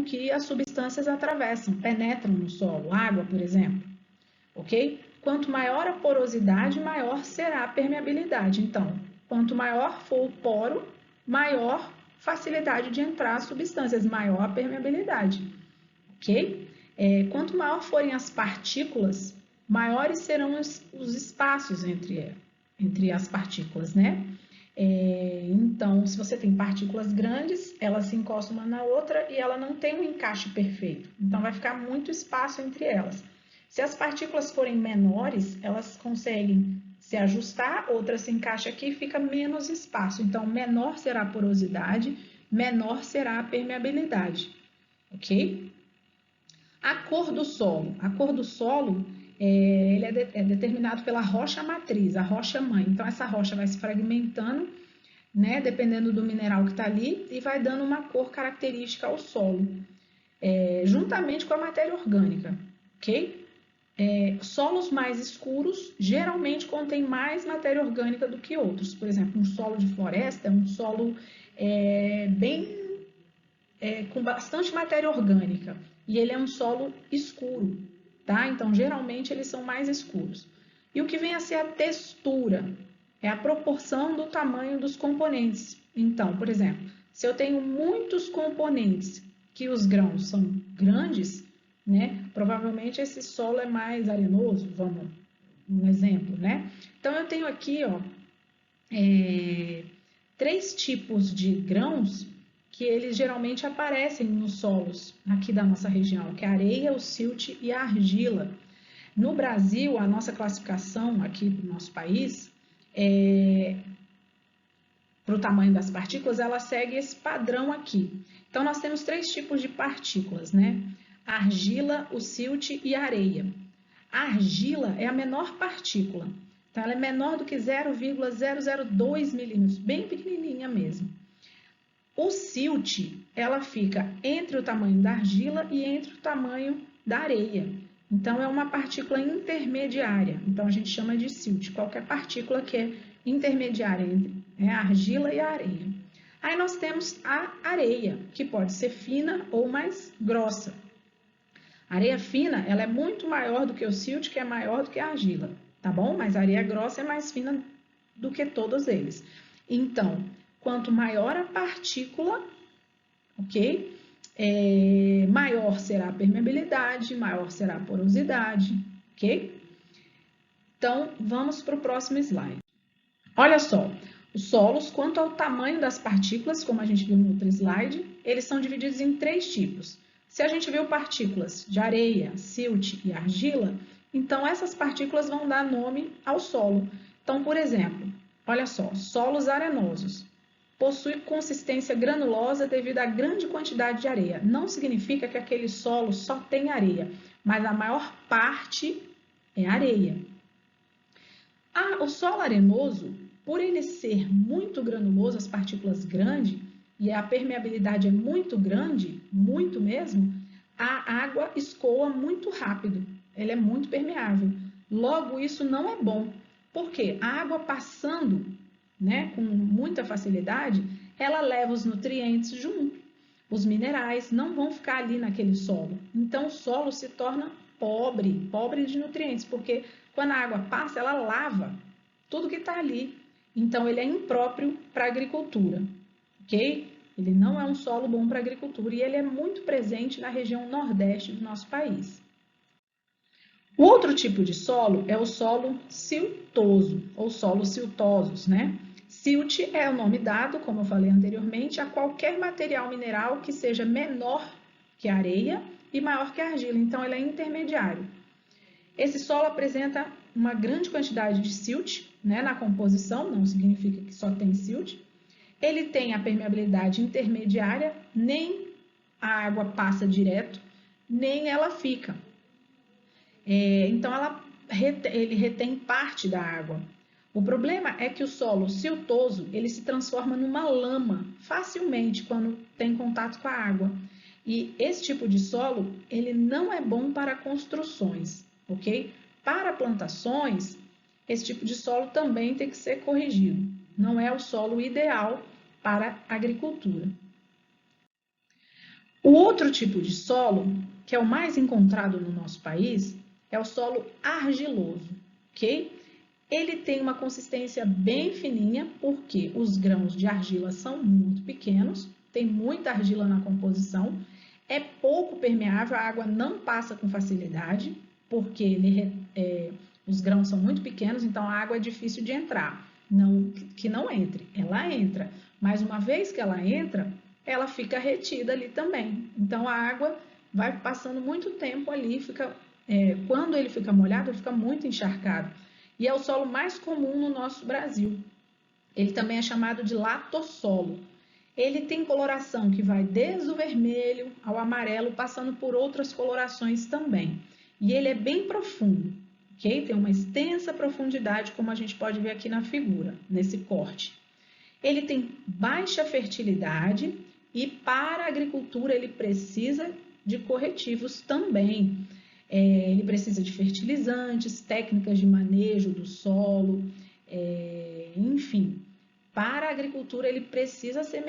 que as substâncias atravessam, penetram no solo, água, por exemplo, ok? Quanto maior a porosidade, maior será a permeabilidade. Então, quanto maior for o poro, maior facilidade de entrar as substâncias, maior a permeabilidade, ok? Quanto maior forem as partículas, maiores serão os espaços entre as partículas, né? Então, se você tem partículas grandes, elas se encostam uma na outra e ela não tem um encaixe perfeito. Então, vai ficar muito espaço entre elas. Se as partículas forem menores, elas conseguem se ajustar, outra se encaixa aqui e fica menos espaço. Então, menor será a porosidade, menor será a permeabilidade, ok? A cor do solo. A cor do solo ele é determinado pela rocha matriz, a rocha mãe. Então, essa rocha vai se fragmentando, né, dependendo do mineral que está ali, e vai dando uma cor característica ao solo, juntamente com a matéria orgânica, ok? Solos mais escuros geralmente contêm mais matéria orgânica do que outros. Por exemplo, um solo de floresta é um solo com bastante matéria orgânica e ele é um solo escuro, tá? Então, geralmente, eles são mais escuros. E o que vem a ser a textura? É a proporção do tamanho dos componentes. Então, por exemplo, se eu tenho muitos componentes que os grãos são grandes, né? Provavelmente esse solo é mais arenoso, vamos, um exemplo, né? Então, eu tenho aqui, ó, 3 tipos de grãos que eles geralmente aparecem nos solos aqui da nossa região, que é a areia, o silt e a argila. No Brasil, a nossa classificação aqui do nosso país, para o tamanho das partículas, ela segue esse padrão aqui. Então, nós temos 3 tipos de partículas, né? A argila, o silt e a areia. A argila é a menor partícula, então ela é menor do que 0,002 milímetros, bem pequenininha mesmo. O silt, ela fica entre o tamanho da argila e entre o tamanho da areia. Então, é uma partícula intermediária. Então, a gente chama de silt, qualquer partícula que é intermediária entre a argila e a areia. Aí, nós temos a areia, que pode ser fina ou mais grossa. A areia fina, ela é muito maior do que o silt, que é maior do que a argila, tá bom? Mas a areia grossa é mais fina do que todos eles. Então, quanto maior a partícula, ok? Maior será a permeabilidade, maior será a porosidade, ok? Então, vamos para o próximo slide. Olha só, os solos, quanto ao tamanho das partículas, como a gente viu no outro slide, eles são divididos em 3 tipos. Se a gente viu partículas de areia, silt e argila, então essas partículas vão dar nome ao solo. Então, por exemplo, olha só, solos arenosos. Possui consistência granulosa devido à grande quantidade de areia. Não significa que aquele solo só tem areia, mas a maior parte é areia. O solo arenoso, por ele ser muito granuloso, as partículas grandes, e a permeabilidade é muito grande, muito mesmo, a água escoa muito rápido, ela é muito permeável. Logo, isso não é bom, porque a água passando, né, com muita facilidade, ela leva os nutrientes junto. Os minerais não vão ficar ali naquele solo. Então, o solo se torna pobre de nutrientes, porque quando a água passa, ela lava tudo que está ali. Então, ele é impróprio para a agricultura, ok? Ele não é um solo bom para a agricultura e ele é muito presente na região nordeste do nosso país. O outro tipo de solo é o solo siltoso, ou solos siltosos, né? Silt é o nome dado, como eu falei anteriormente, a qualquer material mineral que seja menor que a areia e maior que a argila, então ele é intermediário. Esse solo apresenta uma grande quantidade de silt, né, na composição, não significa que só tem silt. Ele tem a permeabilidade intermediária, nem a água passa direto, nem ela fica. Então, ele retém parte da água. O problema é que o solo siltoso, ele se transforma numa lama facilmente quando tem contato com a água. E esse tipo de solo, ele não é bom para construções, ok? Para plantações, esse tipo de solo também tem que ser corrigido. Não é o solo ideal para a agricultura. O outro tipo de solo, que é o mais encontrado no nosso país, é o solo argiloso, ok? Ele tem uma consistência bem fininha, porque os grãos de argila são muito pequenos, tem muita argila na composição, é pouco permeável, a água não passa com facilidade, porque os grãos são muito pequenos, então a água é difícil de entrar. Não que não entre, ela entra, mas uma vez que ela entra, ela fica retida ali também. Então a água vai passando muito tempo ali, quando ele fica molhado, ele fica muito encharcado. E é o solo mais comum no nosso Brasil. Ele também é chamado de latossolo. Ele tem coloração que vai desde o vermelho ao amarelo, passando por outras colorações também. E ele é bem profundo, ok? Tem uma extensa profundidade, como a gente pode ver aqui na figura, nesse corte. Ele tem baixa fertilidade e para a agricultura ele precisa de corretivos também. Ele precisa de fertilizantes, técnicas de manejo do solo, enfim. Para a agricultura ele precisa ser